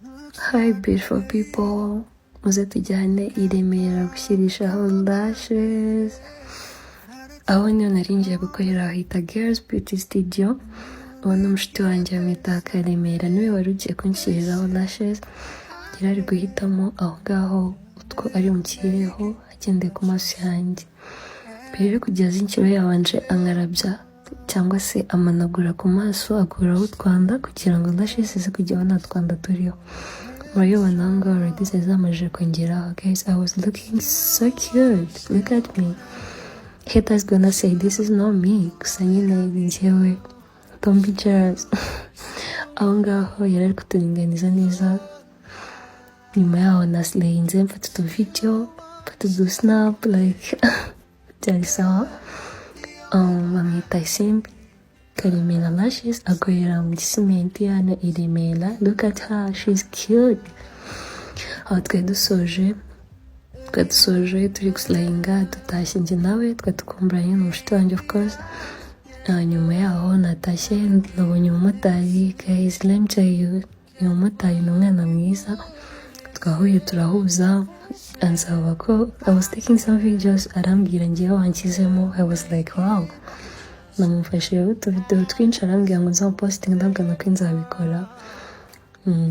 Hi beautiful people, muze tujyane i Remera gushyirishaho lashes. Aho niyo nari ngiye gukorera hita Girls Beauty Studio. Uwo ni umushuti wanjye wamwita Karemera, niwe wari ugiye kunshyiriraho lashes. Yari ari guhitamo aho ngaho utwo ari bunshyirireho agendeye ku maso yanjye. Mbere yo kugeza inshuro yabanje ankarabya cyangwa se amanagura ku maso, akuraho utwanda kugira ngo lashes ze kujyaho nta twanda turiho. Murabibona aho ngaho already zari zamajije kongeraho. Guys, I was looking so cute. Look at me. Haters gonna say this is not me. Gusa nyine ni njyewe. Don't be jealous. Aho ngaho yari ari kuturinganiza neza. Nyuma yaho nasleyinze mfata utuvideo, mfata udusnap like byari sawa. Bamwita Isimbi Karemera lashes, akorera mu Gisimenti hano i Remera. Look at her, she's cute. Aho twari dusoje turi gusleyinga, dutashye njye nawe twatukumburanye n'umushuti wanjye of course. Nyuma yaho natashye nabonye umumotari. Guys, let me tell you, uyu mumotari ni umwana mwiza. Twahuye turahuza, ansaba ko I was taking some videos, arambwira ngewe wanshyizemo. I was like wow. Namufashe utuvideo twinshi, arambwira ngo nzamuposting, ndabwira ko nzabikora.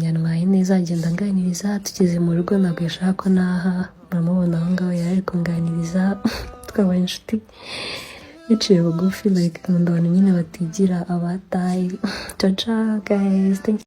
Yantwaye neza, agenda anganiriza. Tugeze mu rugo ntabwo yashaka ko naha, muramubona aho ngaho yari ari kunganiriza. Twabaye inshuti yaciye bugufi, like nkunda abantu nyine batigira abatayi. Ciao ciao guys, thank you.